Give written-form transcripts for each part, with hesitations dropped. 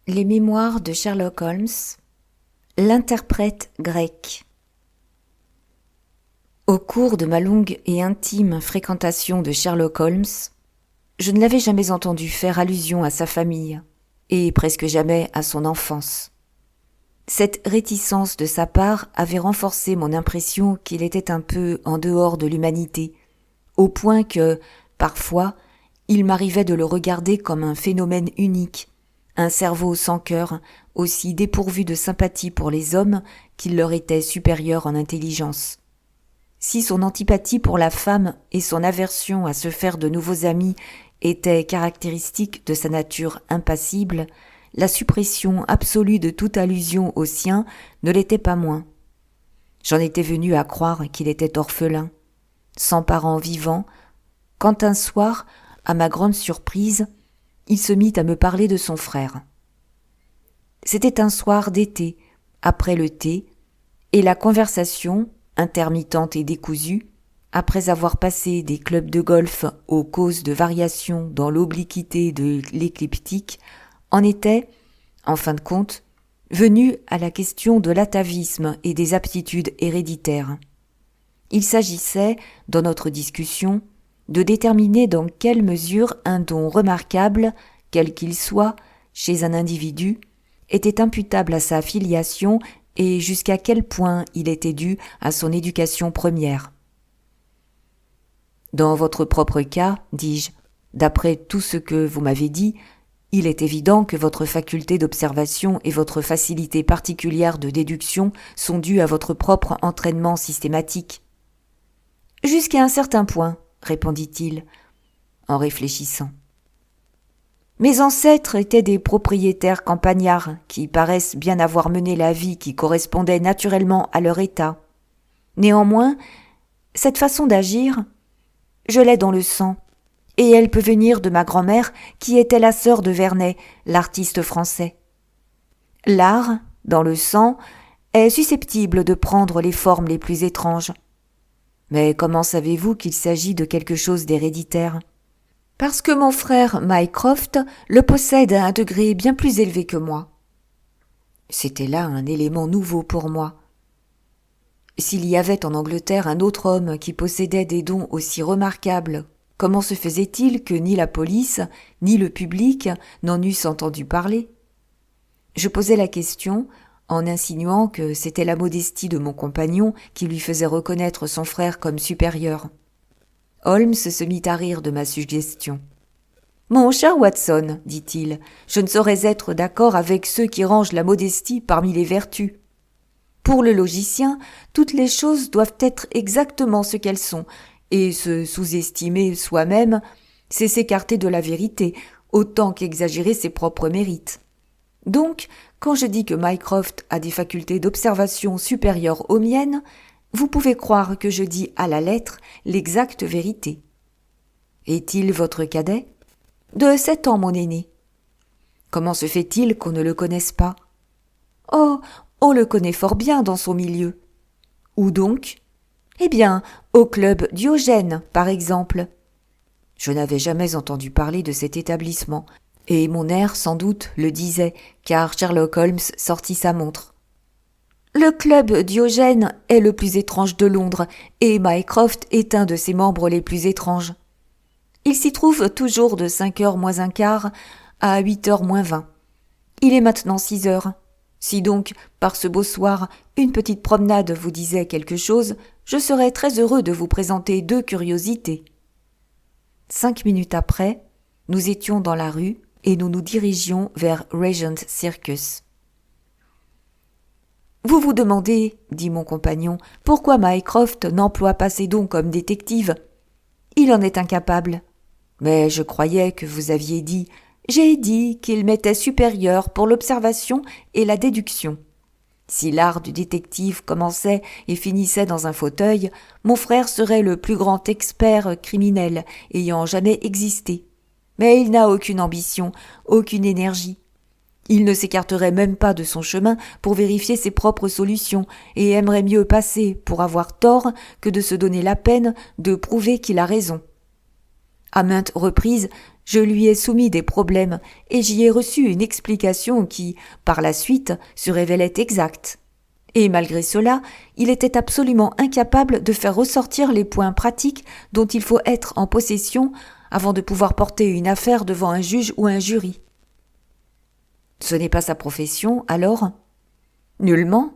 Les mémoires de Sherlock Holmes, l'interprète grec. Au cours de ma longue et intime fréquentation de Sherlock Holmes, je ne l'avais jamais entendu faire allusion à sa famille, et presque jamais à son enfance. Cette réticence de sa part avait renforcé mon impression qu'il était un peu en dehors de l'humanité, au point que, parfois, il m'arrivait de le regarder comme un phénomène unique, un cerveau sans cœur, aussi dépourvu de sympathie pour les hommes qu'il leur était supérieur en intelligence. Si son antipathie pour la femme et son aversion à se faire de nouveaux amis étaient caractéristiques de sa nature impassible, la suppression absolue de toute allusion au sien ne l'était pas moins. J'en étais venu à croire qu'il était orphelin, sans parents vivants, quand un soir, à ma grande surprise, il se mit à me parler de son frère. C'était un soir d'été, après le thé, et la conversation, intermittente et décousue, après avoir passé des clubs de golf aux causes de variations dans l'obliquité de l'écliptique, en était, en fin de compte, venue à la question de l'atavisme et des aptitudes héréditaires. Il s'agissait, dans notre discussion, de déterminer dans quelle mesure un don remarquable, quel qu'il soit, chez un individu, était imputable à sa filiation et jusqu'à quel point il était dû à son éducation première. Dans votre propre cas, dis-je, d'après tout ce que vous m'avez dit, il est évident que votre faculté d'observation et votre facilité particulière de déduction sont dues à votre propre entraînement systématique. Jusqu'à un certain point, répondit-il, en réfléchissant. Mes ancêtres étaient des propriétaires campagnards qui paraissent bien avoir mené la vie qui correspondait naturellement à leur état. Néanmoins, cette façon d'agir, je l'ai dans le sang, et elle peut venir de ma grand-mère qui était la sœur de Vernet, l'artiste français. L'art, dans le sang, est susceptible de prendre les formes les plus étranges. Mais comment savez-vous qu'il s'agit de quelque chose d'héréditaire ? Parce que mon frère Mycroft le possède à un degré bien plus élevé que moi. C'était là un élément nouveau pour moi. S'il y avait en Angleterre un autre homme qui possédait des dons aussi remarquables, comment se faisait-il que ni la police, ni le public n'en eussent entendu parler ? Je posais la question en insinuant que c'était la modestie de mon compagnon qui lui faisait reconnaître son frère comme supérieur. Holmes se mit à rire de ma suggestion. « Mon cher Watson, dit-il, je ne saurais être d'accord avec ceux qui rangent la modestie parmi les vertus. Pour le logicien, toutes les choses doivent être exactement ce qu'elles sont, et se sous-estimer soi-même, c'est s'écarter de la vérité, autant qu'exagérer ses propres mérites. Donc, quand je dis que Mycroft a des facultés d'observation supérieures aux miennes, vous pouvez croire que je dis à la lettre l'exacte vérité. Est-il votre cadet ? De 7 ans, mon aîné. Comment se fait-il qu'on ne le connaisse pas ? Oh, on le connaît fort bien dans son milieu. Où donc ? Eh bien, au club Diogène, par exemple. Je n'avais jamais entendu parler de cet établissement, et mon air, sans doute, le disait, car Sherlock Holmes sortit sa montre. Le club Diogène est le plus étrange de Londres, et Mycroft est un de ses membres les plus étranges. Il s'y trouve toujours de 5h moins un quart à 8h moins 20. Il est maintenant 6h. Si donc, par ce beau soir, une petite promenade vous disait quelque chose, je serais très heureux de vous présenter 2 curiosités. 5 minutes après, nous étions dans la rue et nous nous dirigions vers Regent Circus. Vous vous demandez, dit mon compagnon, pourquoi Mycroft n'emploie pas ses dons comme détective. Il en est incapable. Mais je croyais que vous aviez dit... J'ai dit qu'il m'était supérieur pour l'observation et la déduction. Si l'art du détective commençait et finissait dans un fauteuil, mon frère serait le plus grand expert criminel ayant jamais existé. Mais il n'a aucune ambition, aucune énergie. Il ne s'écarterait même pas de son chemin pour vérifier ses propres solutions et aimerait mieux passer pour avoir tort que de se donner la peine de prouver qu'il a raison. À maintes reprises, Je lui ai soumis des problèmes et j'y ai reçu une explication qui, par la suite, se révélait exacte. Et malgré cela, il était absolument incapable de faire ressortir les points pratiques dont il faut être en possession avant de pouvoir porter une affaire devant un juge ou un jury. Ce n'est pas sa profession, alors ? Nullement.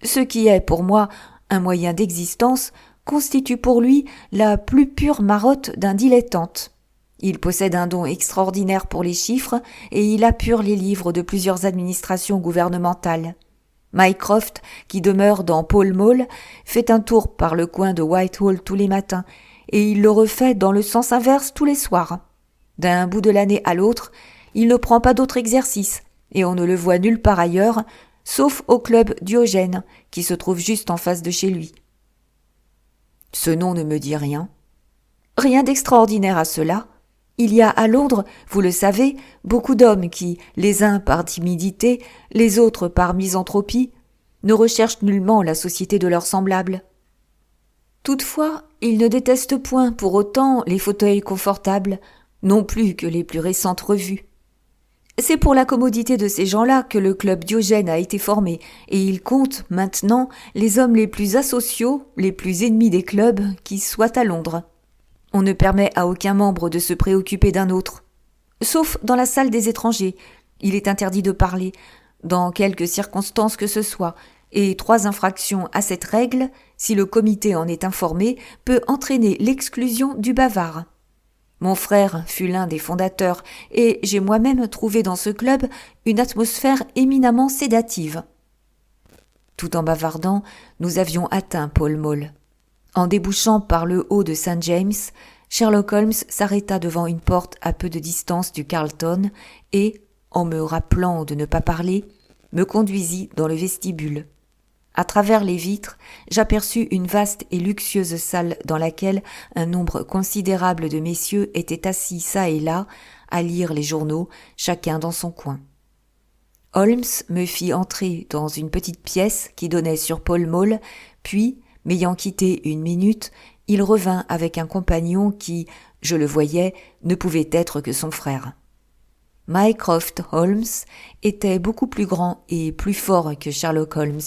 Ce qui est, pour moi, un moyen d'existence constitue pour lui la plus pure marotte d'un dilettante. Il possède un don extraordinaire pour les chiffres et il appure les livres de plusieurs administrations gouvernementales. Mycroft, qui demeure dans Pall Mall, fait un tour par le coin de Whitehall tous les matins et il le refait dans le sens inverse tous les soirs. D'un bout de l'année à l'autre, il ne prend pas d'autre exercice et on ne le voit nulle part ailleurs, sauf au club Diogène, qui se trouve juste en face de chez lui. Ce nom ne me dit rien. Rien d'extraordinaire à cela. Il y a à Londres, vous le savez, beaucoup d'hommes qui, les uns par timidité, les autres par misanthropie, ne recherchent nullement la société de leurs semblables. Toutefois, ils ne détestent point pour autant les fauteuils confortables, non plus que les plus récentes revues. C'est pour la commodité de ces gens-là que le club Diogène a été formé, et il compte, maintenant, les hommes les plus asociaux, les plus ennemis des clubs, qui soient à Londres. On ne permet à aucun membre de se préoccuper d'un autre. Sauf dans la salle des étrangers, il est interdit de parler, dans quelque circonstance que ce soit, et 3 infractions à cette règle, si le comité en est informé, peut entraîner l'exclusion du bavard. Mon frère fut l'un des fondateurs, et j'ai moi-même trouvé dans ce club une atmosphère éminemment sédative. Tout en bavardant, nous avions atteint Pall Mall. En débouchant par le haut de St. James, Sherlock Holmes s'arrêta devant une porte à peu de distance du Carlton et, en me rappelant de ne pas parler, me conduisit dans le vestibule. À travers les vitres, j'aperçus une vaste et luxueuse salle dans laquelle un nombre considérable de messieurs étaient assis çà et là à lire les journaux, chacun dans son coin. Holmes me fit entrer dans une petite pièce qui donnait sur Pall Mall, puis, m'ayant quitté une minute, il revint avec un compagnon qui, je le voyais, ne pouvait être que son frère. Mycroft Holmes était beaucoup plus grand et plus fort que Sherlock Holmes.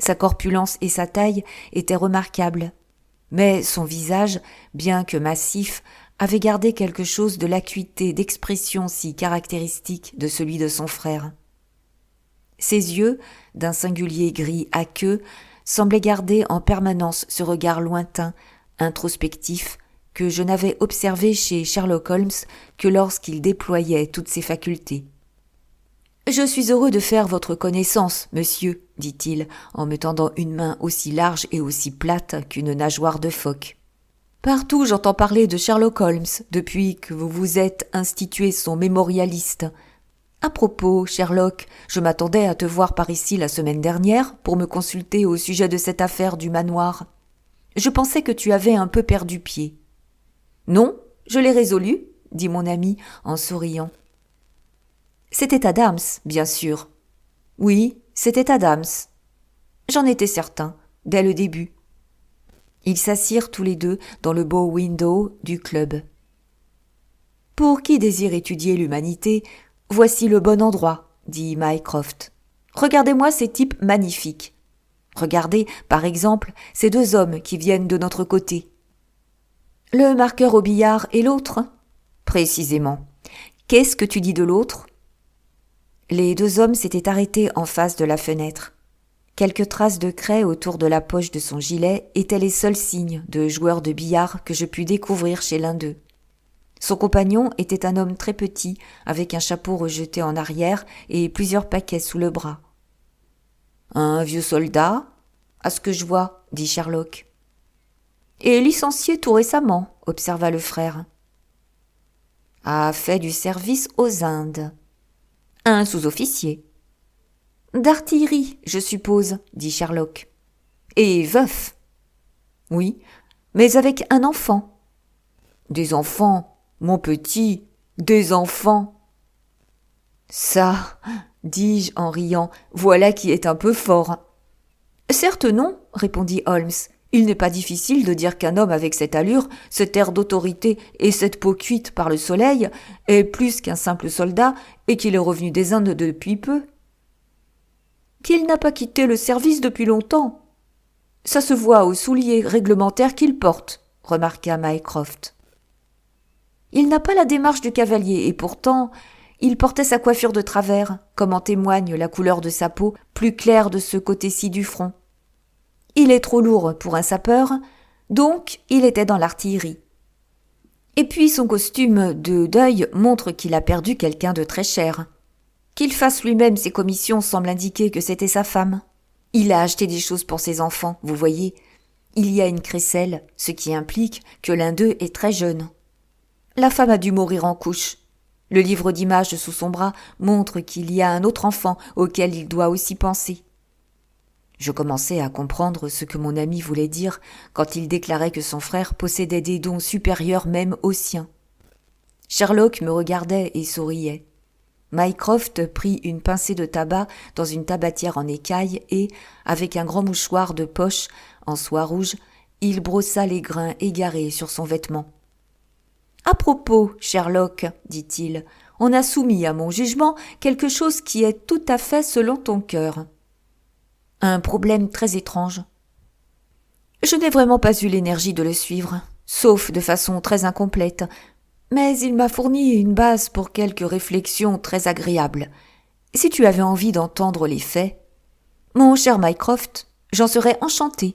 Sa corpulence et sa taille étaient remarquables, mais son visage, bien que massif, avait gardé quelque chose de l'acuité d'expression si caractéristique de celui de son frère. Ses yeux, d'un singulier gris aqueux, semblaient garder en permanence ce regard lointain, introspectif, que je n'avais observé chez Sherlock Holmes que lorsqu'il déployait toutes ses facultés. « Je suis heureux de faire votre connaissance, monsieur, » dit-il, en me tendant une main aussi large et aussi plate qu'une nageoire de phoque. « Partout j'entends parler de Sherlock Holmes depuis que vous vous êtes institué son mémorialiste. À propos, Sherlock, je m'attendais à te voir par ici la semaine dernière pour me consulter au sujet de cette affaire du manoir. Je pensais que tu avais un peu perdu pied. »« Non, je l'ai résolu, » dit mon ami en souriant. C'était Adams, bien sûr. Oui, c'était Adams. J'en étais certain, dès le début. Ils s'assirent tous les deux dans le bow window du club. Pour qui désire étudier l'humanité, voici le bon endroit, dit Mycroft. Regardez-moi ces types magnifiques. Regardez, par exemple, ces 2 hommes qui viennent de notre côté. Le marqueur au billard et l'autre ? Précisément. Qu'est-ce que tu dis de l'autre ? Les 2 hommes s'étaient arrêtés en face de la fenêtre. Quelques traces de craie autour de la poche de son gilet étaient les seuls signes de joueur de billard que je pus découvrir chez l'un d'eux. Son compagnon était un homme très petit, avec un chapeau rejeté en arrière et plusieurs paquets sous le bras. « Un vieux soldat ? À ce que je vois, » dit Sherlock. « Et licencié tout récemment, » observa le frère. « A fait du service aux Indes. » Un sous-officier. « D'artillerie, je suppose, » dit Sherlock. « Et veuf. »« Oui, mais avec un enfant. »« Des enfants, mon petit, des enfants. »« Ça, dis-je en riant, voilà qui est un peu fort. »« Certes non, répondit Holmes, Il n'est pas difficile de dire qu'un homme avec cette allure, cet air d'autorité et cette peau cuite par le soleil est plus qu'un simple soldat et qu'il est revenu des Indes depuis peu. Qu'il n'a pas quitté le service depuis longtemps. Ça se voit aux souliers réglementaires qu'il porte, remarqua Mycroft. Il n'a pas la démarche du cavalier et pourtant, il portait sa coiffure de travers, comme en témoigne la couleur de sa peau, plus claire de ce côté-ci du front. Il est trop lourd pour un sapeur, donc il était dans l'artillerie. Et puis son costume de deuil montre qu'il a perdu quelqu'un de très cher. Qu'il fasse lui-même ses commissions semble indiquer que c'était sa femme. Il a acheté des choses pour ses enfants, vous voyez. Il y a une crécelle, ce qui implique que l'un d'eux est très jeune. La femme a dû mourir en couche. Le livre d'images sous son bras montre qu'il y a un autre enfant auquel il doit aussi penser. Je commençais à comprendre ce que mon ami voulait dire quand il déclarait que son frère possédait des dons supérieurs même aux siens. Sherlock me regardait et souriait. Mycroft prit une pincée de tabac dans une tabatière en écaille et, avec un grand mouchoir de poche en soie rouge, il brossa les grains égarés sur son vêtement. « À propos, Sherlock, dit-il, on a soumis à mon jugement quelque chose qui est tout à fait selon ton cœur. Un problème très étrange. Je n'ai vraiment pas eu l'énergie de le suivre, sauf de façon très incomplète, mais il m'a fourni une base pour quelques réflexions très agréables. Si tu avais envie d'entendre les faits, mon cher Mycroft, j'en serais enchanté. »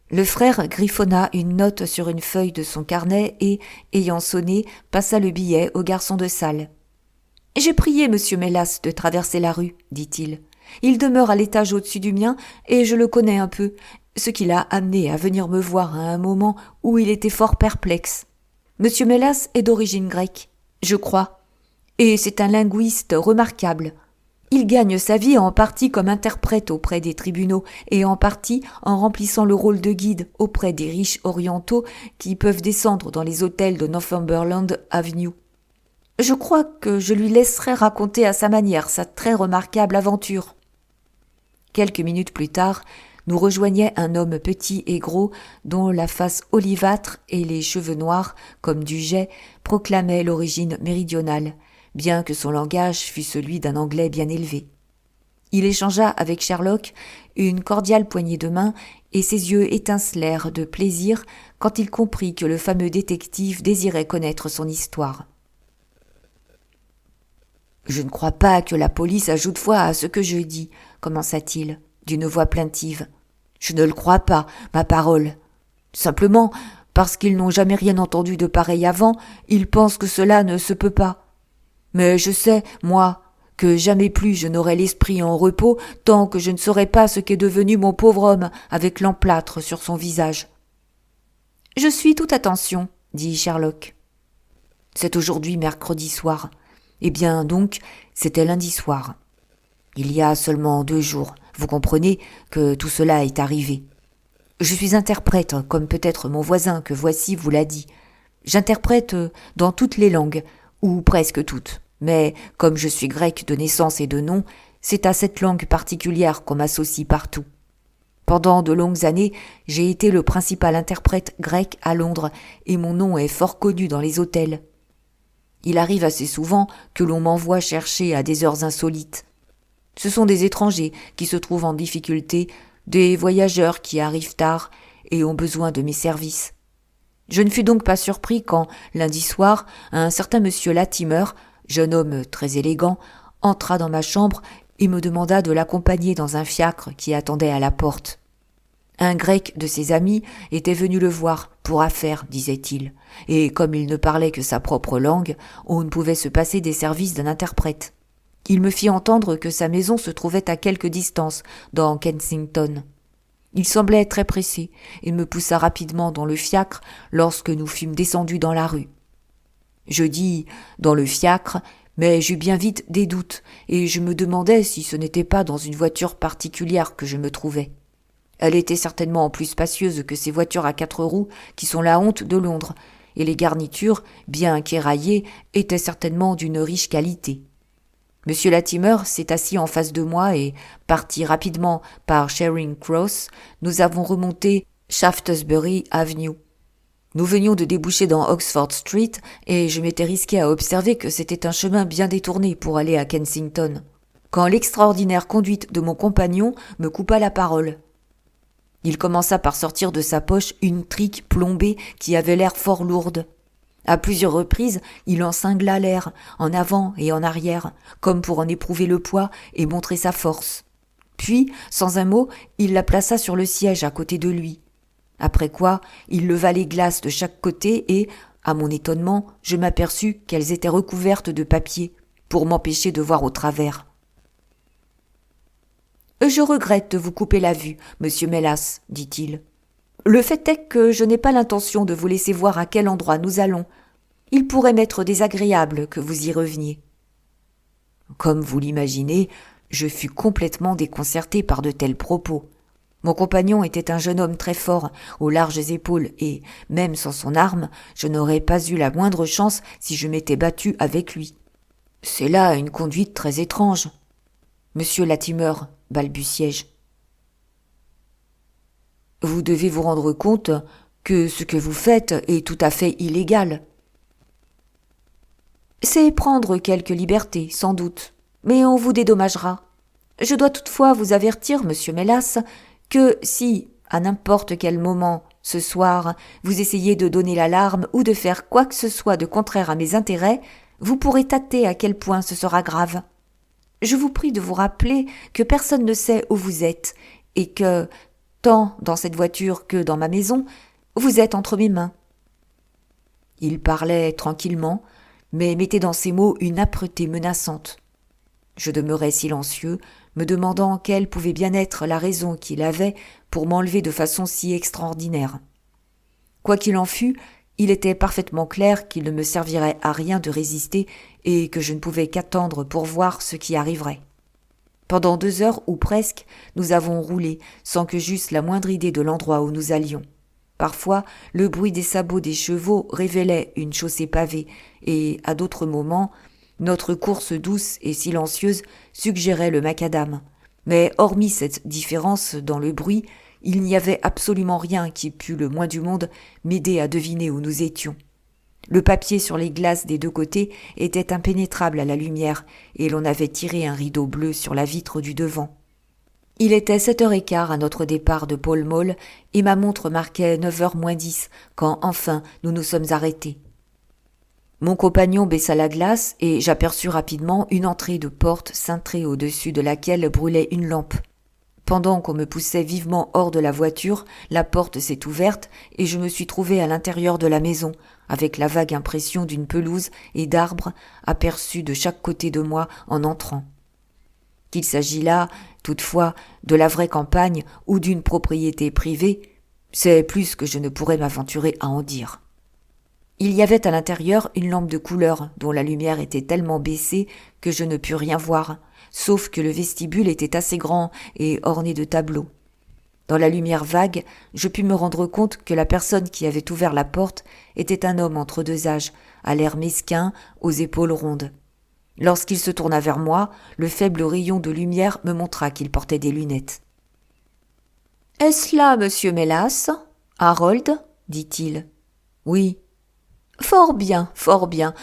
Le frère griffonna une note sur une feuille de son carnet et, ayant sonné, passa le billet au garçon de salle. « J'ai prié M. Mélas de traverser la rue, dit-il. Il demeure à l'étage au-dessus du mien et je le connais un peu, ce qui l'a amené à venir me voir à un moment où il était fort perplexe. M. Mélas est d'origine grecque, je crois, et c'est un linguiste remarquable. Il gagne sa vie en partie comme interprète auprès des tribunaux et en partie en remplissant le rôle de guide auprès des riches orientaux qui peuvent descendre dans les hôtels de Northumberland Avenue. Je crois que je lui laisserai raconter à sa manière sa très remarquable aventure. » Quelques minutes plus tard, nous rejoignait un homme petit et gros dont la face olivâtre et les cheveux noirs, comme du jais, proclamaient l'origine méridionale, bien que son langage fût celui d'un anglais bien élevé. Il échangea avec Sherlock une cordiale poignée de main et ses yeux étincelèrent de plaisir quand il comprit que le fameux détective désirait connaître son histoire. « Je ne crois pas que la police ajoute foi à ce que je dis, » commença-t-il, d'une voix plaintive. « Je ne le crois pas, ma parole. Simplement, parce qu'ils n'ont jamais rien entendu de pareil avant, ils pensent que cela ne se peut pas. Mais je sais, moi, que jamais plus je n'aurai l'esprit en repos tant que je ne saurai pas ce qu'est devenu mon pauvre homme avec l'emplâtre sur son visage. »« Je suis toute attention, » dit Sherlock. « C'est aujourd'hui mercredi soir. Eh bien, donc, c'était lundi soir. Il y a seulement 2 jours, vous comprenez que tout cela est arrivé. Je suis interprète, comme peut-être mon voisin que voici vous l'a dit. J'interprète dans toutes les langues, ou presque toutes, mais comme je suis grec de naissance et de nom, c'est à cette langue particulière qu'on m'associe partout. Pendant de longues années, j'ai été le principal interprète grec à Londres, et mon nom est fort connu dans les hôtels. Il arrive assez souvent que l'on m'envoie chercher à des heures insolites. Ce sont des étrangers qui se trouvent en difficulté, des voyageurs qui arrivent tard et ont besoin de mes services. Je ne fus donc pas surpris quand, lundi soir, un certain monsieur Latimer, jeune homme très élégant, entra dans ma chambre et me demanda de l'accompagner dans un fiacre qui attendait à la porte. Un grec de ses amis était venu le voir, pour affaires, disait-il, et comme il ne parlait que sa propre langue, on ne pouvait se passer des services d'un interprète. Il me fit entendre que sa maison se trouvait à quelque distance, dans Kensington. Il semblait très pressé, et me poussa rapidement dans le fiacre lorsque nous fûmes descendus dans la rue. Je dis « dans le fiacre », mais j'eus bien vite des doutes, et je me demandais si ce n'était pas dans une voiture particulière que je me trouvais. Elle était certainement plus spacieuse que ces voitures à 4 roues qui sont la honte de Londres, et les garnitures, bien qu'éraillées, étaient certainement d'une riche qualité. Monsieur Latimer s'est assis en face de moi et, parti rapidement par Charing Cross, nous avons remonté Shaftesbury Avenue. Nous venions de déboucher dans Oxford Street et je m'étais risqué à observer que c'était un chemin bien détourné pour aller à Kensington, quand l'extraordinaire conduite de mon compagnon me coupa la parole. Il commença par sortir de sa poche une trique plombée qui avait l'air fort lourde. À plusieurs reprises, il en cingla l'air, en avant et en arrière, comme pour en éprouver le poids et montrer sa force. Puis, sans un mot, il la plaça sur le siège à côté de lui. Après quoi, il leva les glaces de chaque côté et, à mon étonnement, je m'aperçus qu'elles étaient recouvertes de papier, pour m'empêcher de voir au travers. « Je regrette de vous couper la vue, monsieur Mélas, dit-il. Le fait est que je n'ai pas l'intention de vous laisser voir à quel endroit nous allons. Il pourrait m'être désagréable que vous y reveniez. » Comme vous l'imaginez, je fus complètement déconcerté par de tels propos. Mon compagnon était un jeune homme très fort, aux larges épaules, et, même sans son arme, je n'aurais pas eu la moindre chance si je m'étais battu avec lui. C'est là une conduite très étrange. Monsieur Latimer, balbutiai-je. Vous devez vous rendre compte que ce que vous faites est tout à fait illégal. C'est prendre quelques libertés, sans doute, mais on vous dédommagera. Je dois toutefois vous avertir, monsieur Mélas, que si, à n'importe quel moment, ce soir, vous essayez de donner l'alarme ou de faire quoi que ce soit de contraire à mes intérêts, vous pourrez tâter à quel point ce sera grave. Je vous prie de vous rappeler que personne ne sait où vous êtes et que, tant dans cette voiture que dans ma maison, vous êtes entre mes mains. Il parlait tranquillement, mais mettait dans ses mots une âpreté menaçante. Je demeurais silencieux, me demandant quelle pouvait bien être la raison qu'il avait pour m'enlever de façon si extraordinaire. Quoi qu'il en fût, il était parfaitement clair qu'il ne me servirait à rien de résister et que je ne pouvais qu'attendre pour voir ce qui arriverait. Pendant 2 heures ou presque, nous avons roulé sans que j'eusse la moindre idée de l'endroit où nous allions. Parfois, le bruit des sabots des chevaux révélait une chaussée pavée et, à d'autres moments, notre course douce et silencieuse suggérait le macadam. Mais hormis cette différence dans le bruit, il n'y avait absolument rien qui pût le moins du monde m'aider à deviner où nous étions. Le papier sur les glaces des 2 côtés était impénétrable à la lumière et l'on avait tiré un rideau bleu sur la vitre du devant. Il était 7h15 à notre départ de Pall Mall et ma montre marquait 9h moins 10 quand enfin nous nous sommes arrêtés. Mon compagnon baissa la glace et j'aperçus rapidement une entrée de porte cintrée au-dessus de laquelle brûlait une lampe. Pendant qu'on me poussait vivement hors de la voiture, la porte s'est ouverte et je me suis trouvé à l'intérieur de la maison, avec la vague impression d'une pelouse et d'arbres aperçus de chaque côté de moi en entrant. Qu'il s'agit là, toutefois, de la vraie campagne ou d'une propriété privée, c'est plus que je ne pourrais m'aventurer à en dire. Il y avait à l'intérieur une lampe de couleur dont la lumière était tellement baissée que je ne pus rien voir, sauf que le vestibule était assez grand et orné de tableaux. Dans la lumière vague, je pus me rendre compte que la personne qui avait ouvert la porte était un homme entre 2 âges, à l'air mesquin, aux épaules rondes. Lorsqu'il se tourna vers moi, le faible rayon de lumière me montra qu'il portait des lunettes. « Est-ce là, monsieur Mélas ? Harold ? dit-il. « Oui. »« Fort bien, fort bien.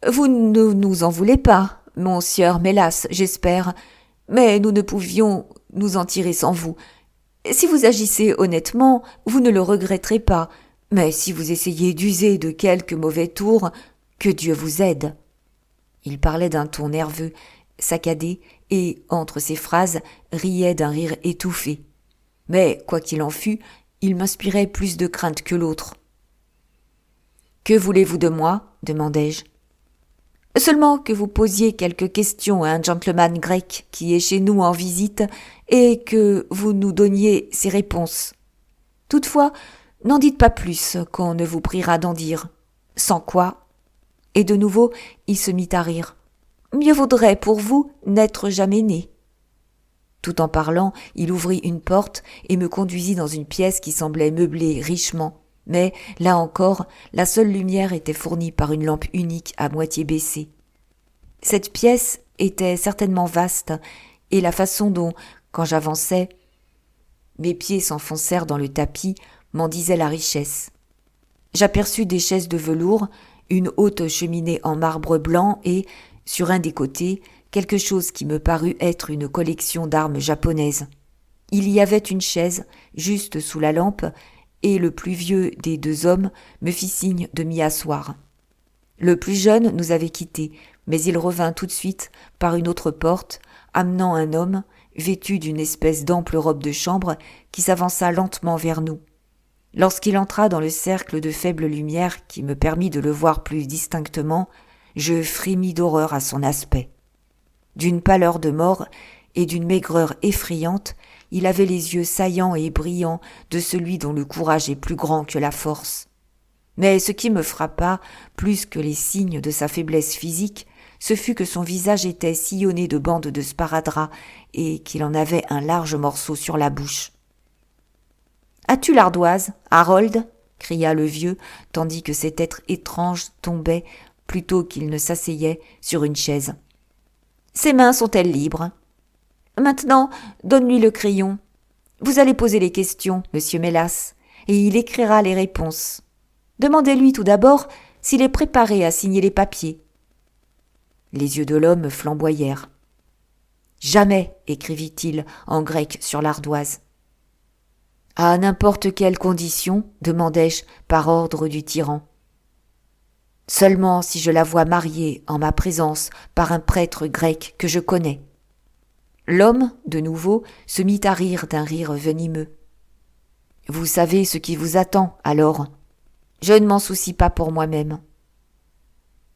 Vous ne nous en voulez pas, mon sieur Mélas, j'espère, mais nous ne pouvions nous en tirer sans vous. Si vous agissez honnêtement, vous ne le regretterez pas, mais si vous essayez d'user de quelque mauvais tour, que Dieu vous aide. » Il parlait d'un ton nerveux, saccadé, et, entre ses phrases, riait d'un rire étouffé. Mais, quoi qu'il en fût, il m'inspirait plus de crainte que l'autre. « Que voulez-vous de moi ? demandai-je. « Seulement que vous posiez quelques questions à un gentleman grec qui est chez nous en visite et que vous nous donniez ses réponses. Toutefois, n'en dites pas plus qu'on ne vous priera d'en dire. Sans quoi... » Et de nouveau, il se mit à rire. « Mieux vaudrait pour vous n'être jamais né. » Tout en parlant, il ouvrit une porte et me conduisit dans une pièce qui semblait meublée richement. Mais, là encore, la seule lumière était fournie par une lampe unique à moitié baissée. Cette pièce était certainement vaste, et la façon dont, quand j'avançais, mes pieds s'enfoncèrent dans le tapis m'en disait la richesse. J'aperçus des chaises de velours, une haute cheminée en marbre blanc et, sur un des côtés, quelque chose qui me parut être une collection d'armes japonaises. Il y avait une chaise, juste sous la lampe, et le plus vieux des deux hommes me fit signe de m'y asseoir. Le plus jeune nous avait quittés, mais il revint tout de suite par une autre porte, amenant un homme, vêtu d'une espèce d'ample robe de chambre, qui s'avança lentement vers nous. Lorsqu'il entra dans le cercle de faible lumière qui me permit de le voir plus distinctement, je frémis d'horreur à son aspect. D'une pâleur de mort et d'une maigreur effrayante, il avait les yeux saillants et brillants de celui dont le courage est plus grand que la force. Mais ce qui me frappa, plus que les signes de sa faiblesse physique, ce fut que son visage était sillonné de bandes de sparadrap et qu'il en avait un large morceau sur la bouche. « As-tu l'ardoise, Harold » cria le vieux, tandis que cet être étrange tombait, plutôt qu'il ne s'asseyait, sur une chaise. « Ses mains sont-elles libres ?»« Maintenant, donne-lui le crayon. Vous allez poser les questions, monsieur Mélas, et il écrira les réponses. Demandez-lui tout d'abord s'il est préparé à signer les papiers. » Les yeux de l'homme flamboyèrent. « Jamais, écrivit-il en grec sur l'ardoise. »« À n'importe quelle condition, demandai-je par ordre du tyran. »« Seulement si je la vois mariée en ma présence par un prêtre grec que je connais. » L'homme, de nouveau, se mit à rire d'un rire venimeux. « Vous savez ce qui vous attend, alors. Je ne m'en soucie pas pour moi-même. »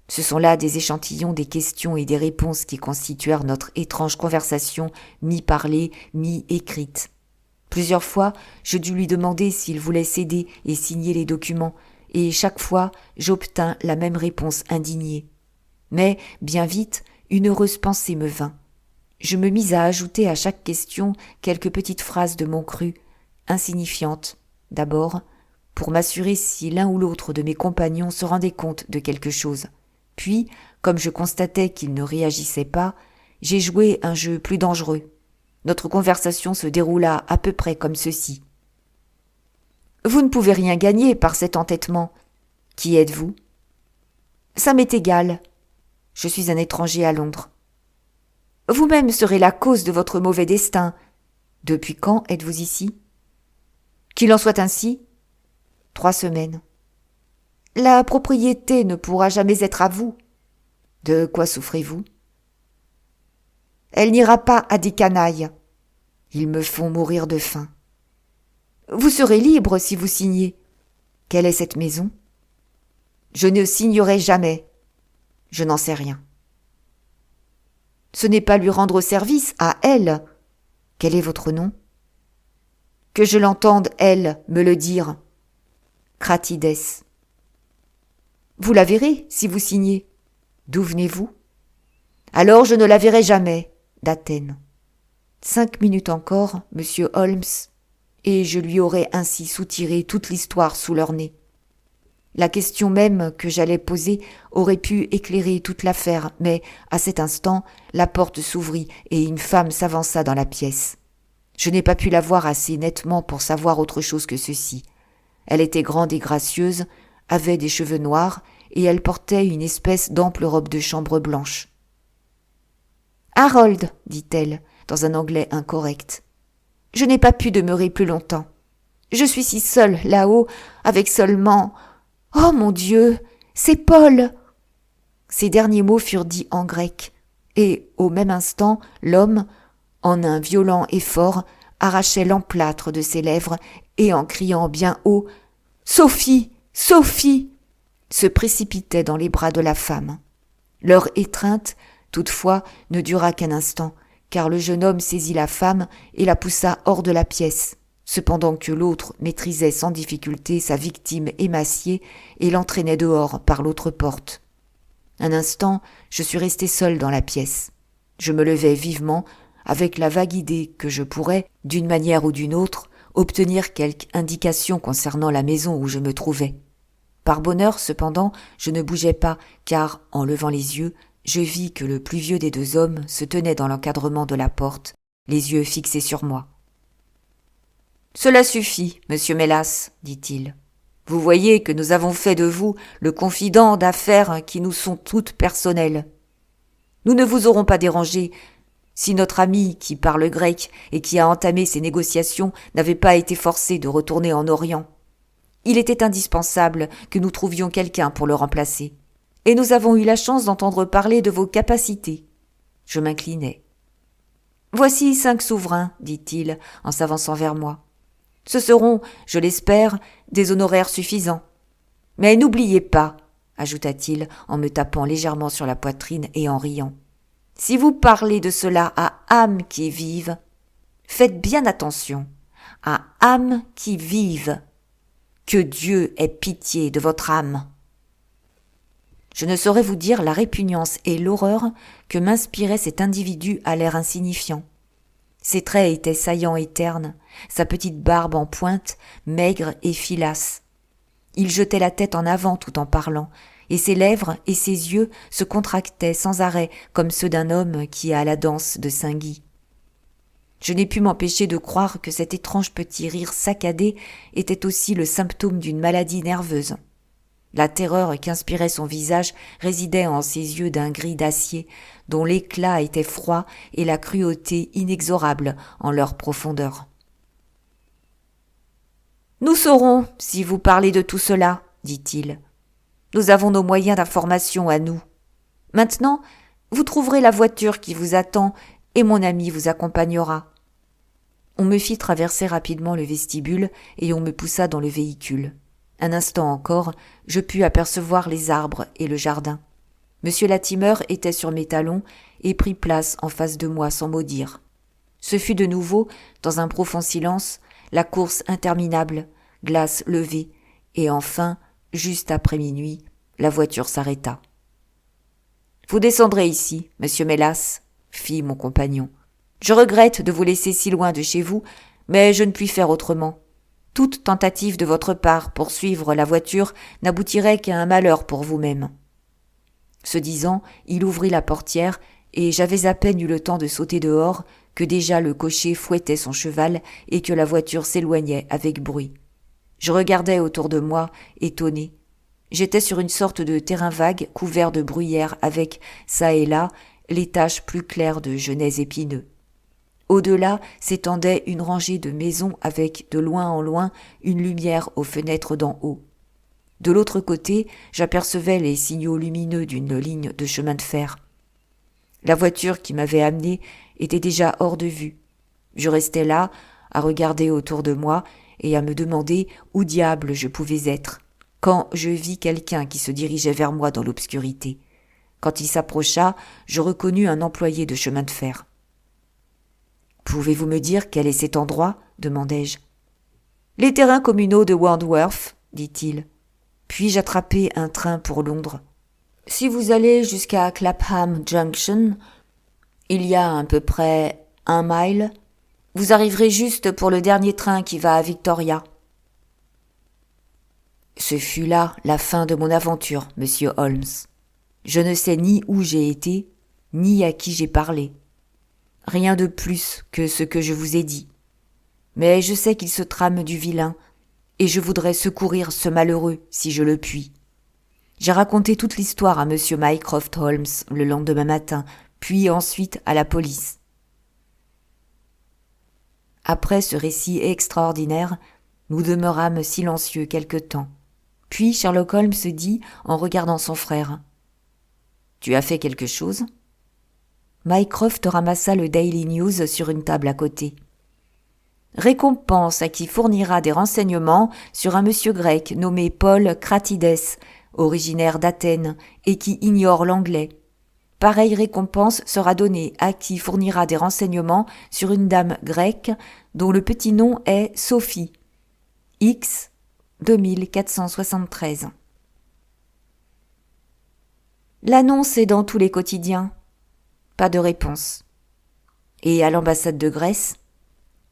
Ce sont là des échantillons des questions et des réponses qui constituèrent notre étrange conversation, mi-parlée, mi-écrite. Plusieurs fois, je dus lui demander s'il voulait céder et signer les documents, et chaque fois, j'obtins la même réponse indignée. Mais, bien vite, une heureuse pensée me vint. Je me mis à ajouter à chaque question quelques petites phrases de mon cru, insignifiantes, d'abord, pour m'assurer si l'un ou l'autre de mes compagnons se rendait compte de quelque chose. Puis, comme je constatais qu'il ne réagissait pas, j'ai joué un jeu plus dangereux. Notre conversation se déroula à peu près comme ceci. « Vous ne pouvez rien gagner par cet entêtement. Qui êtes-vous ? » ?»« Ça m'est égal. Je suis un étranger à Londres. »« Vous-même serez la cause de votre mauvais destin. Depuis quand êtes-vous ici ? » ?»« Qu'il en soit ainsi. 3 semaines. »« La propriété ne pourra jamais être à vous. » »« De quoi souffrez-vous ? » ?»« Elle n'ira pas à des canailles. Ils me font mourir de faim. »« Vous serez libre si vous signez. » »« Quelle est cette maison ? » ?»« Je ne signerai jamais. Je n'en sais rien. »« Ce n'est pas lui rendre service à elle. » »« Quel est votre nom ? » ?»« Que je l'entende, elle, me le dire. »« Cratides. »« Vous la verrez si vous signez. » »« D'où venez-vous ? » ?»« Alors je ne la verrai jamais. » D'Athènes. 5 minutes encore, monsieur Holmes, et je lui aurais ainsi soutiré toute l'histoire sous leur nez. La question même que j'allais poser aurait pu éclairer toute l'affaire, mais à cet instant, la porte s'ouvrit et une femme s'avança dans la pièce. Je n'ai pas pu la voir assez nettement pour savoir autre chose que ceci. Elle était grande et gracieuse, avait des cheveux noirs, et elle portait une espèce d'ample robe de chambre blanche. « Harold, dit-elle, dans un anglais incorrect, je n'ai pas pu demeurer plus longtemps. Je suis si seule là-haut, avec seulement... Oh mon Dieu, c'est Paul !» Ces derniers mots furent dits en grec, et au même instant, l'homme, en un violent effort, arrachait l'emplâtre de ses lèvres et en criant bien haut « Sophie, Sophie !» se précipitait dans les bras de la femme. Leur étreinte, toutefois, ne dura qu'un instant, car le jeune homme saisit la femme et la poussa hors de la pièce, cependant que l'autre maîtrisait sans difficulté sa victime émaciée et l'entraînait dehors par l'autre porte. Un instant, je suis resté seul dans la pièce. Je me levai vivement, avec la vague idée que je pourrais, d'une manière ou d'une autre, obtenir quelque indication concernant la maison où je me trouvais. Par bonheur, cependant, je ne bougeais pas, car, en levant les yeux, je vis que le plus vieux des deux hommes se tenait dans l'encadrement de la porte, les yeux fixés sur moi. Cela suffit, monsieur Mélas, dit-il. Vous voyez que nous avons fait de vous le confident d'affaires qui nous sont toutes personnelles. Nous ne vous aurons pas dérangé si notre ami qui parle grec et qui a entamé ces négociations n'avait pas été forcé de retourner en Orient. Il était indispensable que nous trouvions quelqu'un pour le remplacer. Et nous avons eu la chance d'entendre parler de vos capacités. Je m'inclinai. Voici 5 souverains, dit-il, en s'avançant vers moi. Ce seront, je l'espère, des honoraires suffisants. Mais n'oubliez pas, ajouta-t-il en me tapant légèrement sur la poitrine et en riant, si vous parlez de cela à âme qui vive, faites bien attention, à âme qui vive. Que Dieu ait pitié de votre âme. Je ne saurais vous dire la répugnance et l'horreur que m'inspirait cet individu à l'air insignifiant. Ses traits étaient saillants et ternes, sa petite barbe en pointe, maigre et filasse. Il jetait la tête en avant tout en parlant, et ses lèvres et ses yeux se contractaient sans arrêt comme ceux d'un homme qui est à la danse de Saint-Guy. Je n'ai pu m'empêcher de croire que cet étrange petit rire saccadé était aussi le symptôme d'une maladie nerveuse. La terreur qu'inspirait son visage résidait en ses yeux d'un gris d'acier, dont l'éclat était froid et la cruauté inexorable en leur profondeur. « Nous saurons, si vous parlez de tout cela, dit-il. Nous avons nos moyens d'information à nous. Maintenant, vous trouverez la voiture qui vous attend et mon ami vous accompagnera. » On me fit traverser rapidement le vestibule et on me poussa dans le véhicule. Un instant encore, je pus apercevoir les arbres et le jardin. Monsieur Latimer était sur mes talons et prit place en face de moi sans mot dire. Ce fut de nouveau, dans un profond silence, la course interminable, glace levée, et enfin, juste après minuit, la voiture s'arrêta. « Vous descendrez ici, monsieur Mélas, » fit mon compagnon. « Je regrette de vous laisser si loin de chez vous, mais je ne puis faire autrement. Toute tentative de votre part pour suivre la voiture n'aboutirait qu'à un malheur pour vous-même. » Ce disant, il ouvrit la portière, et j'avais à peine eu le temps de sauter dehors que déjà le cocher fouettait son cheval et que la voiture s'éloignait avec bruit. Je regardais autour de moi, étonné. J'étais sur une sorte de terrain vague couvert de bruyères avec, çà et là, les taches plus claires de genêts épineux. Au-delà s'étendait une rangée de maisons avec, de loin en loin, une lumière aux fenêtres d'en haut. De l'autre côté, j'apercevais les signaux lumineux d'une ligne de chemin de fer. La voiture qui m'avait amené était déjà hors de vue. Je restais là, à regarder autour de moi et à me demander où diable je pouvais être, quand je vis quelqu'un qui se dirigeait vers moi dans l'obscurité. Quand il s'approcha, je reconnus un employé de chemin de fer. « Pouvez-vous me dire quel est cet endroit ?» demandai-je. « Les terrains communaux de Wandsworth, » dit-il. « Puis-je attraper un train pour Londres ? » « Si vous allez jusqu'à Clapham Junction, il y a à peu près 1 mile, vous arriverez juste pour le dernier train qui va à Victoria. » Ce fut là la fin de mon aventure, monsieur Holmes. Je ne sais ni où j'ai été, ni à qui j'ai parlé. Rien de plus que ce que je vous ai dit. Mais je sais qu'il se trame du vilain, et je voudrais secourir ce malheureux si je le puis. J'ai raconté toute l'histoire à monsieur Mycroft Holmes le lendemain matin, puis ensuite à la police. Après ce récit extraordinaire, nous demeurâmes silencieux quelque temps. Puis Sherlock Holmes se dit en regardant son frère. « Tu as fait quelque chose ?» Mycroft ramassa le Daily News sur une table à côté. « Récompense à qui fournira des renseignements sur un monsieur grec nommé Paul Cratides, originaire d'Athènes et qui ignore l'anglais. Pareille récompense sera donnée à qui fournira des renseignements sur une dame grecque dont le petit nom est Sophie. X 2473. » L'annonce est dans tous les quotidiens. Pas de réponse. Et à l'ambassade de Grèce ?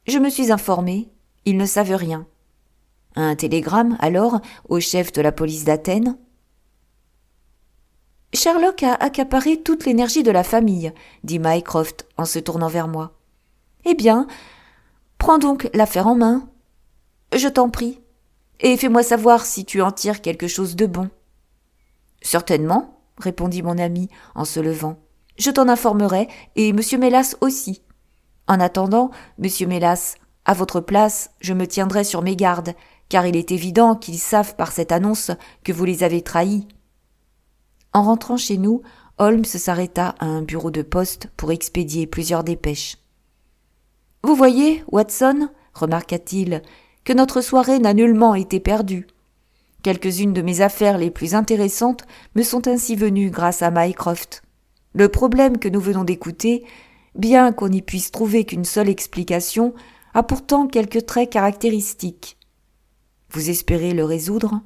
Je me suis informée, ils ne savent rien. Un télégramme, alors, au chef de la police d'Athènes ? Sherlock a accaparé toute l'énergie de la famille, dit Mycroft en se tournant vers moi. Eh bien, prends donc l'affaire en main. Je t'en prie. Et fais-moi savoir si tu en tires quelque chose de bon. Certainement, répondit mon ami en se levant. Je t'en informerai, et monsieur Mélas aussi. En attendant, monsieur Mélas, à votre place, je me tiendrai sur mes gardes, car il est évident qu'ils savent par cette annonce que vous les avez trahis. En rentrant chez nous, Holmes s'arrêta à un bureau de poste pour expédier plusieurs dépêches. « Vous voyez, Watson, remarqua-t-il, que notre soirée n'a nullement été perdue. Quelques-unes de mes affaires les plus intéressantes me sont ainsi venues grâce à Mycroft. Le problème que nous venons d'écouter, bien qu'on n'y puisse trouver qu'une seule explication, a pourtant quelques traits caractéristiques. Vous espérez le résoudre ?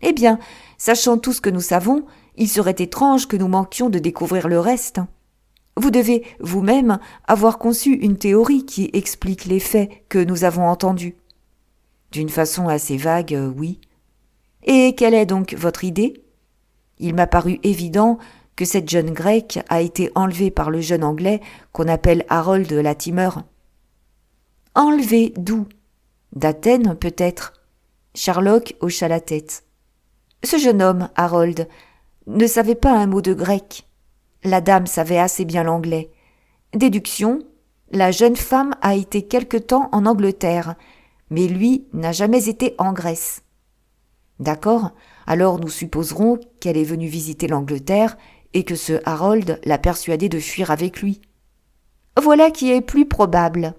Eh bien, sachant tout ce que nous savons, il serait étrange que nous manquions de découvrir le reste. Vous devez, vous-même, avoir conçu une théorie qui explique les faits que nous avons entendus. D'une façon assez vague, oui. Et quelle est donc votre idée ? Il m'a paru évident que cette jeune grecque a été enlevée par le jeune anglais qu'on appelle Harold Latimer. Enlevée d'où ? D'Athènes, peut-être. Sherlock hocha la tête. Ce jeune homme, Harold, ne savait pas un mot de grec. La dame savait assez bien l'anglais. Déduction, la jeune femme a été quelque temps en Angleterre, mais lui n'a jamais été en Grèce. D'accord, alors nous supposerons qu'elle est venue visiter l'Angleterre et que ce Harold l'a persuadée de fuir avec lui. Voilà qui est plus probable.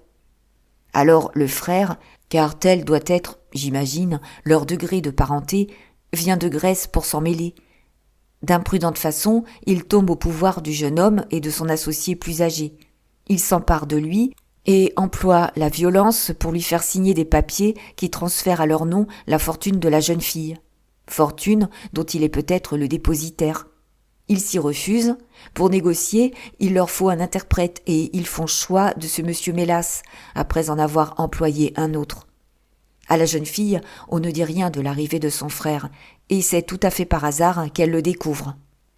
Alors le frère, car tel doit être, j'imagine, leur degré de parenté, vient de Grèce pour s'en mêler. D'imprudente façon, il tombe au pouvoir du jeune homme et de son associé plus âgé. Il s'empare de lui et emploie la violence pour lui faire signer des papiers qui transfèrent à leur nom la fortune de la jeune fille. Fortune dont il est peut-être le dépositaire. Ils s'y refusent. Pour négocier, il leur faut un interprète et ils font choix de ce monsieur Mélas, après en avoir employé un autre. À la jeune fille, on ne dit rien de l'arrivée de son frère, et c'est tout à fait par hasard qu'elle le découvre.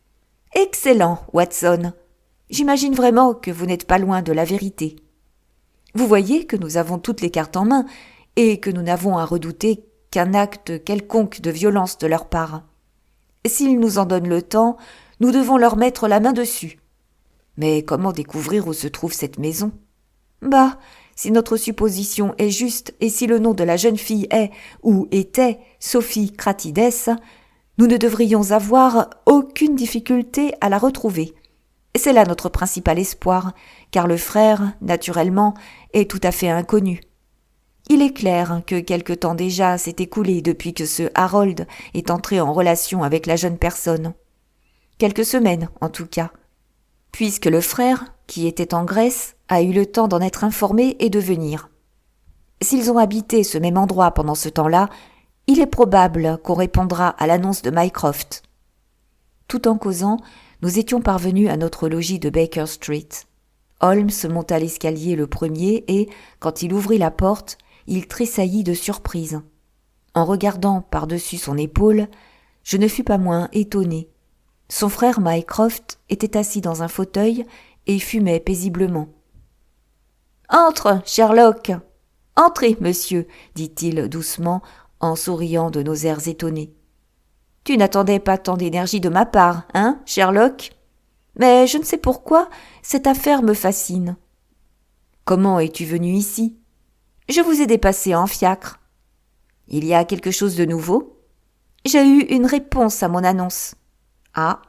« Excellent, Watson. J'imagine vraiment que vous n'êtes pas loin de la vérité. Vous voyez que nous avons toutes les cartes en main, et que nous n'avons à redouter qu'un acte quelconque de violence de leur part. S'ils nous en donnent le temps, nous devons leur mettre la main dessus. Mais comment découvrir où se trouve cette maison ? Bah, si notre supposition est juste et si le nom de la jeune fille est, ou était, Sophie Cratides, nous ne devrions avoir aucune difficulté à la retrouver. C'est là notre principal espoir, car le frère, naturellement, est tout à fait inconnu. Il est clair que quelque temps déjà s'est écoulé depuis que ce Harold est entré en relation avec la jeune personne. Quelques semaines, en tout cas. Puisque le frère, qui était en Grèce, a eu le temps d'en être informé et de venir. S'ils ont habité ce même endroit pendant ce temps-là, il est probable qu'on répondra à l'annonce de Mycroft. Tout en causant, nous étions parvenus à notre logis de Baker Street. Holmes monta l'escalier le premier et, quand il ouvrit la porte, il tressaillit de surprise. En regardant par-dessus son épaule, je ne fus pas moins étonné. Son frère Mycroft était assis dans un fauteuil et fumait paisiblement. « Entre, Sherlock !»« Entrez, monsieur !» dit-il doucement en souriant de nos airs étonnés. « Tu n'attendais pas tant d'énergie de ma part, hein, Sherlock ? Mais je ne sais pourquoi, cette affaire me fascine. »« Comment es-tu venu ici ? » ?»« Je vous ai dépassé en fiacre. »« Il y a quelque chose de nouveau ? » ?»« J'ai eu une réponse à mon annonce. »« Ah !»«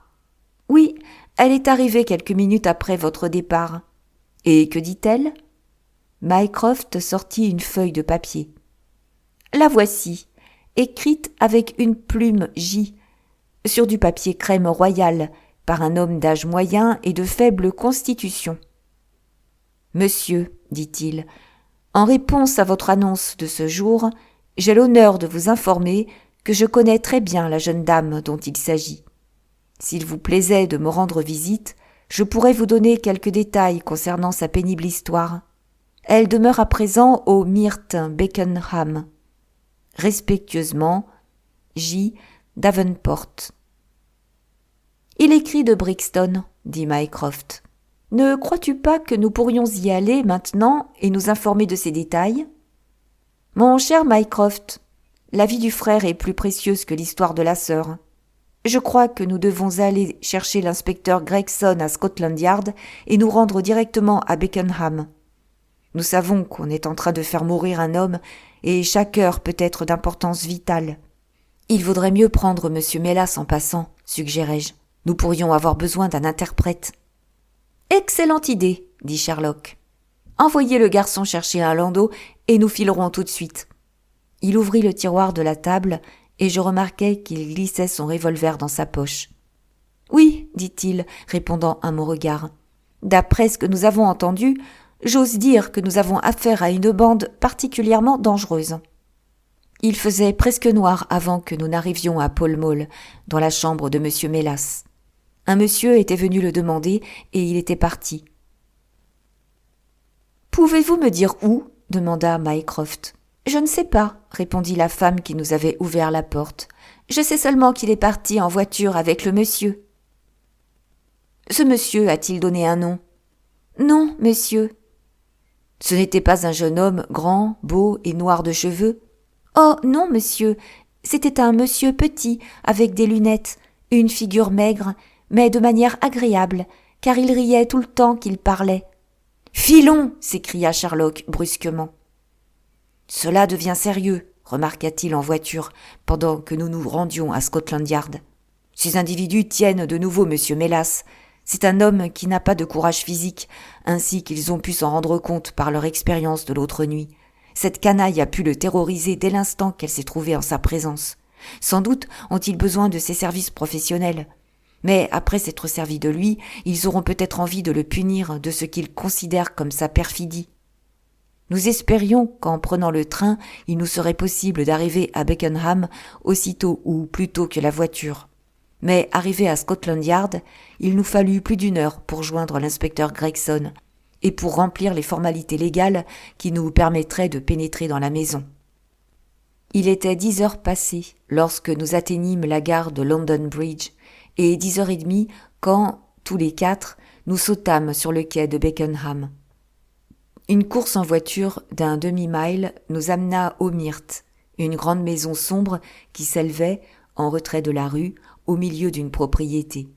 Oui, elle est arrivée quelques minutes après votre départ. »« Et que dit-elle ?» Mycroft sortit une feuille de papier. « La voici, écrite avec une plume J, sur du papier crème royal, par un homme d'âge moyen et de faible constitution. »« Monsieur, dit-il, en réponse à votre annonce de ce jour, j'ai l'honneur de vous informer que je connais très bien la jeune dame dont il s'agit. S'il vous plaisait de me rendre visite, je pourrais vous donner quelques détails concernant sa pénible histoire. Elle demeure à présent au Myrte Beckenham. Respectueusement, J. Davenport. Il écrit de Brixton, dit Mycroft. Ne crois-tu pas que nous pourrions y aller maintenant et nous informer de ces détails ? Mon cher Mycroft, la vie du frère est plus précieuse que l'histoire de la sœur. Je crois que nous devons aller chercher l'inspecteur Gregson à Scotland Yard et nous rendre directement à Beckenham. Nous savons qu'on est en train de faire mourir un homme et chaque heure peut être d'importance vitale. Il vaudrait mieux prendre M. Mélas en passant, suggérai-je. Nous pourrions avoir besoin d'un interprète. Excellente idée, dit Sherlock. Envoyez le garçon chercher un landau et nous filerons tout de suite. Il ouvrit le tiroir de la table et je remarquai qu'il glissait son revolver dans sa poche. Oui, dit-il, répondant à mon regard. D'après ce que nous avons entendu, j'ose dire que nous avons affaire à une bande particulièrement dangereuse. Il faisait presque noir avant que nous n'arrivions à Pall Mall, dans la chambre de M. Mélas. Un monsieur était venu le demander et il était parti. « Pouvez-vous me dire où ?» demanda Mycroft. « Je ne sais pas, » répondit la femme qui nous avait ouvert la porte. « Je sais seulement qu'il est parti en voiture avec le monsieur. »« Ce monsieur a-t-il donné un nom ?»« Non, monsieur. »« Ce n'était pas un jeune homme grand, beau et noir de cheveux ?»« Oh, non, monsieur. C'était un monsieur petit, avec des lunettes, une figure maigre, mais de manière agréable, car il riait tout le temps qu'il parlait. « Filons !» s'écria Sherlock brusquement. « Cela devient sérieux, » remarqua-t-il en voiture, pendant que nous nous rendions à Scotland Yard. « Ces individus tiennent de nouveau M. Mélas. C'est un homme qui n'a pas de courage physique, ainsi qu'ils ont pu s'en rendre compte par leur expérience de l'autre nuit. Cette canaille a pu le terroriser dès l'instant qu'elle s'est trouvée en sa présence. Sans doute ont-ils besoin de ses services professionnels. Mais après s'être servis de lui, ils auront peut-être envie de le punir de ce qu'ils considèrent comme sa perfidie. Nous espérions qu'en prenant le train, il nous serait possible d'arriver à Beckenham aussitôt ou plus tôt que la voiture. Mais arrivé à Scotland Yard, il nous fallut plus d'1 heure pour joindre l'inspecteur Gregson et pour remplir les formalités légales qui nous permettraient de pénétrer dans la maison. Il était 10 heures passées lorsque nous atteignîmes la gare de London Bridge et 10h30 quand, tous les 4, nous sautâmes sur le quai de Beckenham. Une course en voiture d'un demi-mile nous amena au Myrte, une grande maison sombre qui s'élevait, en retrait de la rue, au milieu d'une propriété.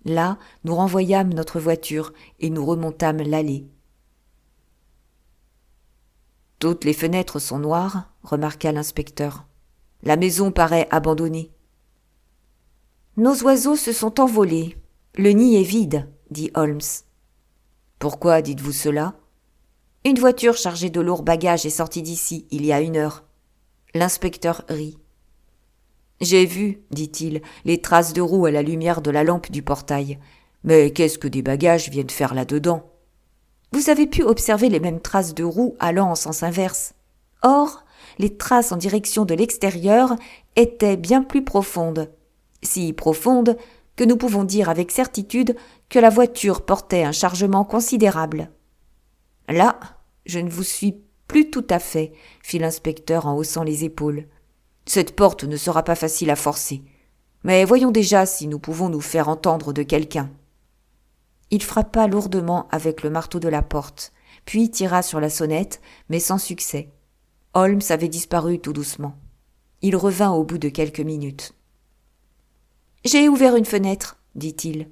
Là, nous renvoyâmes notre voiture et nous remontâmes l'allée. « Toutes les fenêtres sont noires, » remarqua l'inspecteur. « La maison paraît abandonnée. »« Nos oiseaux se sont envolés. Le nid est vide, » dit Holmes. « Pourquoi dites-vous cela ? » « Une voiture chargée de lourds bagages est sortie d'ici il y a 1 heure. » L'inspecteur rit. « J'ai vu, dit-il, les traces de roues à la lumière de la lampe du portail. Mais qu'est-ce que des bagages viennent faire là-dedans ? Vous avez pu observer les mêmes traces de roues allant en sens inverse. Or, les traces en direction de l'extérieur étaient bien plus profondes. Si profondes que nous pouvons dire avec certitude que la voiture portait un chargement considérable. » « Là, je ne vous suis plus tout à fait, » fit l'inspecteur en haussant les épaules. « Cette porte ne sera pas facile à forcer. Mais voyons déjà si nous pouvons nous faire entendre de quelqu'un. » Il frappa lourdement avec le marteau de la porte, puis tira sur la sonnette, mais sans succès. Holmes avait disparu tout doucement. Il revint au bout de quelques minutes. « J'ai ouvert une fenêtre, » dit-il.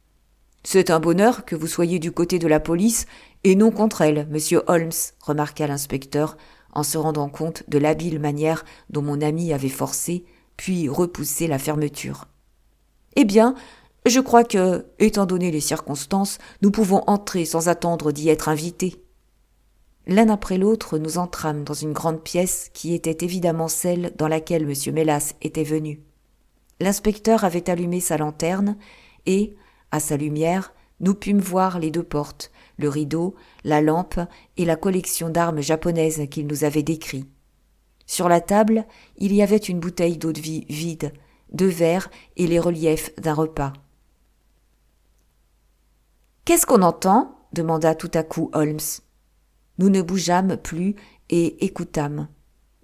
« C'est un bonheur que vous soyez du côté de la police et non contre elle, monsieur Holmes, » remarqua l'inspecteur, en se rendant compte de l'habile manière dont mon ami avait forcé, puis repoussé la fermeture. « Eh bien, je crois que, étant donné les circonstances, nous pouvons entrer sans attendre d'y être invités. » L'un après l'autre, nous entrâmes dans une grande pièce qui était évidemment celle dans laquelle M. Mélas était venu. L'inspecteur avait allumé sa lanterne et, à sa lumière, nous pûmes voir les 2 portes, le rideau, la lampe et la collection d'armes japonaises qu'il nous avait décrit. Sur la table, il y avait une bouteille d'eau-de-vie vide, 2 verres et les reliefs d'un repas. « Qu'est-ce qu'on entend ?» demanda tout à coup Holmes. Nous ne bougeâmes plus et écoutâmes.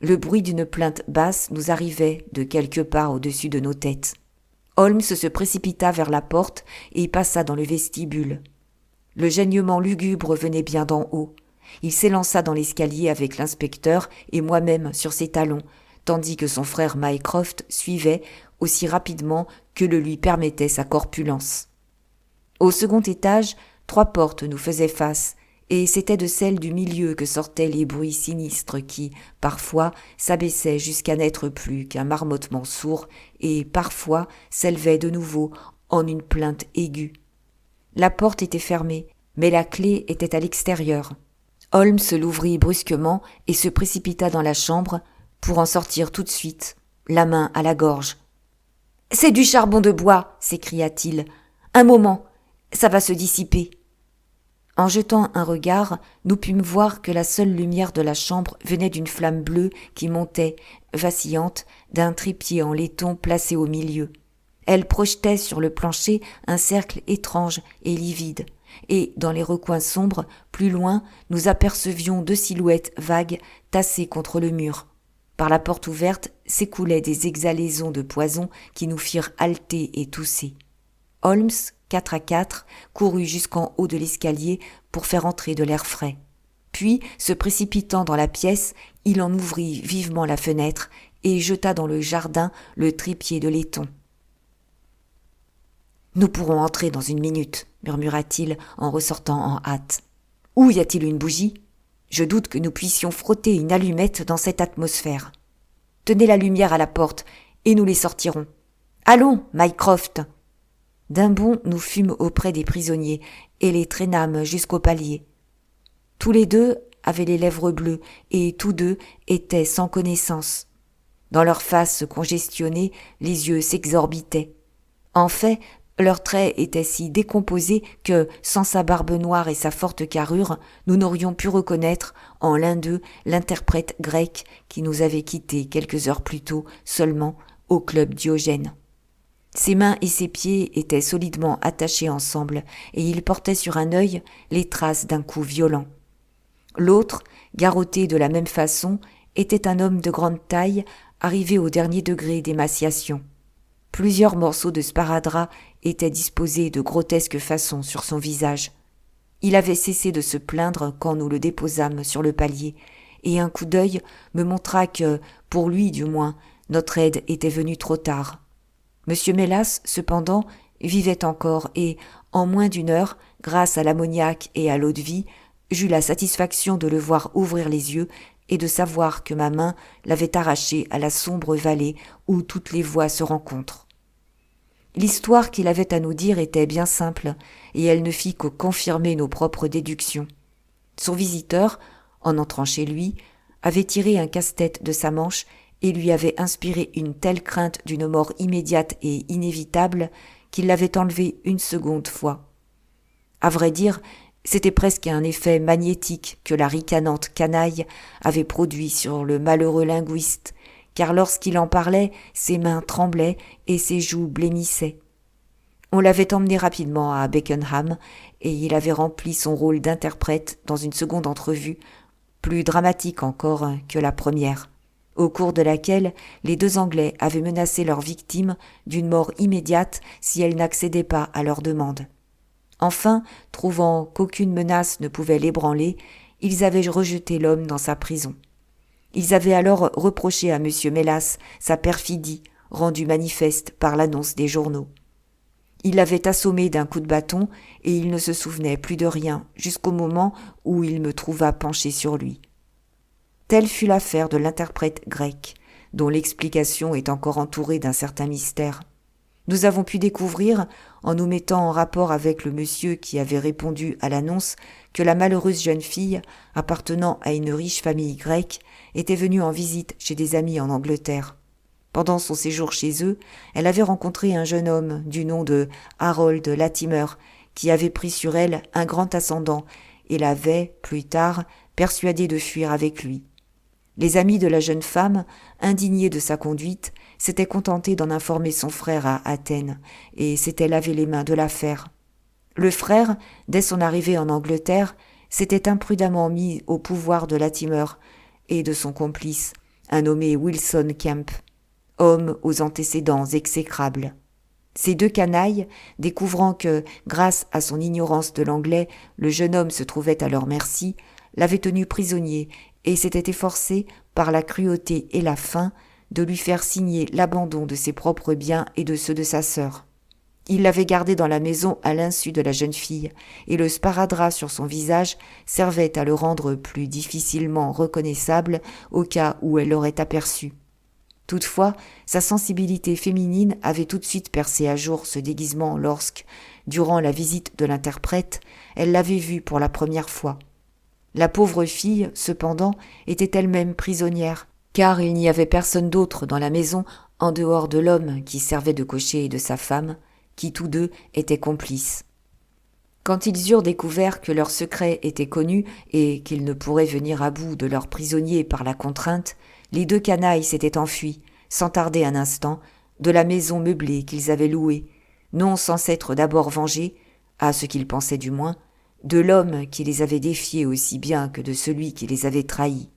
Le bruit d'une plainte basse nous arrivait de quelque part au-dessus de nos têtes. Holmes se précipita vers la porte et passa dans le vestibule. Le geignement lugubre venait bien d'en haut. Il s'élança dans l'escalier avec l'inspecteur et moi-même sur ses talons, tandis que son frère Mycroft suivait aussi rapidement que le lui permettait sa corpulence. Au second étage, 3 portes nous faisaient face, et c'était de celle du milieu que sortaient les bruits sinistres qui, parfois, s'abaissaient jusqu'à n'être plus qu'un marmottement sourd et, parfois, s'élevaient de nouveau en une plainte aiguë. La porte était fermée, mais la clé était à l'extérieur. Holmes l'ouvrit brusquement et se précipita dans la chambre pour en sortir tout de suite, la main à la gorge. « C'est du charbon de bois !» s'écria-t-il. « Un moment, ça va se dissiper. » En jetant un regard, nous pûmes voir que la seule lumière de la chambre venait d'une flamme bleue qui montait, vacillante, d'un trépied en laiton placé au milieu. Elle projetait sur le plancher un cercle étrange et livide, et dans les recoins sombres, plus loin, nous apercevions 2 silhouettes vagues tassées contre le mur. Par la porte ouverte s'écoulaient des exhalaisons de poison qui nous firent halter et tousser. Holmes, 4 à 4, courut jusqu'en haut de l'escalier pour faire entrer de l'air frais. Puis, se précipitant dans la pièce, il en ouvrit vivement la fenêtre et jeta dans le jardin le trépied de laiton. « Nous pourrons entrer dans 1 minute, murmura-t-il en ressortant en hâte. « Où y a-t-il une bougie ? Je doute que nous puissions frotter une allumette dans cette atmosphère. Tenez la lumière à la porte et nous les sortirons. Allons, Mycroft !» D'un bond, nous fûmes auprès des prisonniers et les traînâmes jusqu'au palier. Tous les 2 avaient les lèvres bleues et tous 2 étaient sans connaissance. Dans leurs faces congestionnées, les yeux s'exorbitaient. En fait, leurs traits étaient si décomposés que, sans sa barbe noire et sa forte carrure, nous n'aurions pu reconnaître en l'un d'eux l'interprète grec qui nous avait quittés quelques heures plus tôt seulement au club Diogène. Ses mains et ses pieds étaient solidement attachés ensemble et il portait sur un œil les traces d'un coup violent. L'autre, garrotté de la même façon, était un homme de grande taille, arrivé au dernier degré d'émaciation. Plusieurs morceaux de sparadrap étaient disposés de grotesques façons sur son visage. Il avait cessé de se plaindre quand nous le déposâmes sur le palier, et un coup d'œil me montra que, pour lui du moins, notre aide était venue trop tard. M. Mélas, cependant, vivait encore et, en moins d'1 heure, grâce à l'ammoniaque et à l'eau-de-vie, j'eus la satisfaction de le voir ouvrir les yeux et de savoir que ma main l'avait arraché à la sombre vallée où toutes les voies se rencontrent. L'histoire qu'il avait à nous dire était bien simple, et elle ne fit que confirmer nos propres déductions. Son visiteur, en entrant chez lui, avait tiré un casse-tête de sa manche et lui avait inspiré une telle crainte d'une mort immédiate et inévitable qu'il l'avait enlevé 1 seconde fois. À vrai dire, c'était presque un effet magnétique que la ricanante canaille avait produit sur le malheureux linguiste, car lorsqu'il en parlait, ses mains tremblaient et ses joues blêmissaient. On l'avait emmené rapidement à Beckenham, et il avait rempli son rôle d'interprète dans une seconde entrevue, plus dramatique encore que la première, au cours de laquelle les 2 Anglais avaient menacé leur victime d'une mort immédiate si elle n'accédait pas à leur demande. Enfin, trouvant qu'aucune menace ne pouvait l'ébranler, ils avaient rejeté l'homme dans sa prison. Ils avaient alors reproché à M. Mélas sa perfidie, rendue manifeste par l'annonce des journaux. Il l'avait assommé d'un coup de bâton et il ne se souvenait plus de rien jusqu'au moment où il me trouva penché sur lui. Telle fut l'affaire de l'interprète grec, dont l'explication est encore entourée d'un certain mystère. Nous avons pu découvrir, en nous mettant en rapport avec le monsieur qui avait répondu à l'annonce, que la malheureuse jeune fille, appartenant à une riche famille grecque, était venue en visite chez des amis en Angleterre. Pendant son séjour chez eux, elle avait rencontré un jeune homme du nom de Harold Latimer, qui avait pris sur elle un grand ascendant et l'avait, plus tard, persuadée de fuir avec lui. Les amis de la jeune femme, indignés de sa conduite, s'étaient contentés d'en informer son frère à Athènes et s'étaient lavé les mains de l'affaire. Le frère, dès son arrivée en Angleterre, s'était imprudemment mis au pouvoir de Latimer et de son complice, un nommé Wilson Kemp, homme aux antécédents exécrables. Ces 2 canailles, découvrant que, grâce à son ignorance de l'anglais, le jeune homme se trouvait à leur merci, l'avait tenu prisonnier et s'était efforcé, par la cruauté et la faim, de lui faire signer l'abandon de ses propres biens et de ceux de sa sœur. Il l'avait gardé dans la maison à l'insu de la jeune fille, et le sparadrap sur son visage servait à le rendre plus difficilement reconnaissable au cas où elle l'aurait aperçu. Toutefois, sa sensibilité féminine avait tout de suite percé à jour ce déguisement lorsque, durant la visite de l'interprète, elle l'avait vu pour la première fois. La pauvre fille, cependant, était elle-même prisonnière, car il n'y avait personne d'autre dans la maison en dehors de l'homme qui servait de cocher et de sa femme, qui tous deux étaient complices. Quand ils eurent découvert que leur secret était connu et qu'ils ne pourraient venir à bout de leurs prisonniers par la contrainte, les deux canailles s'étaient enfuis, sans tarder un instant, de la maison meublée qu'ils avaient louée, non sans s'être d'abord vengés, à ce qu'ils pensaient du moins, de l'homme qui les avait défiés aussi bien que de celui qui les avait trahis.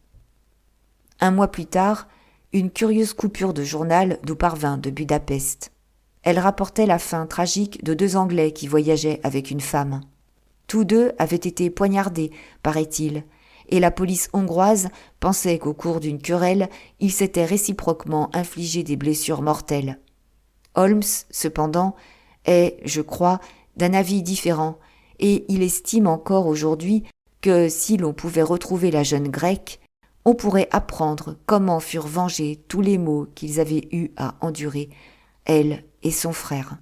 Un mois plus tard, une curieuse coupure de journal nous parvint de Budapest. Elle rapportait la fin tragique de 2 Anglais qui voyageaient avec une femme. Tous 2 avaient été poignardés, paraît-il, et la police hongroise pensait qu'au cours d'une querelle, ils s'étaient réciproquement infligé des blessures mortelles. Holmes, cependant, est, je crois, d'un avis différent, et il estime encore aujourd'hui que si l'on pouvait retrouver la jeune grecque, on pourrait apprendre comment furent vengés tous les maux qu'ils avaient eu à endurer, elle et son frère.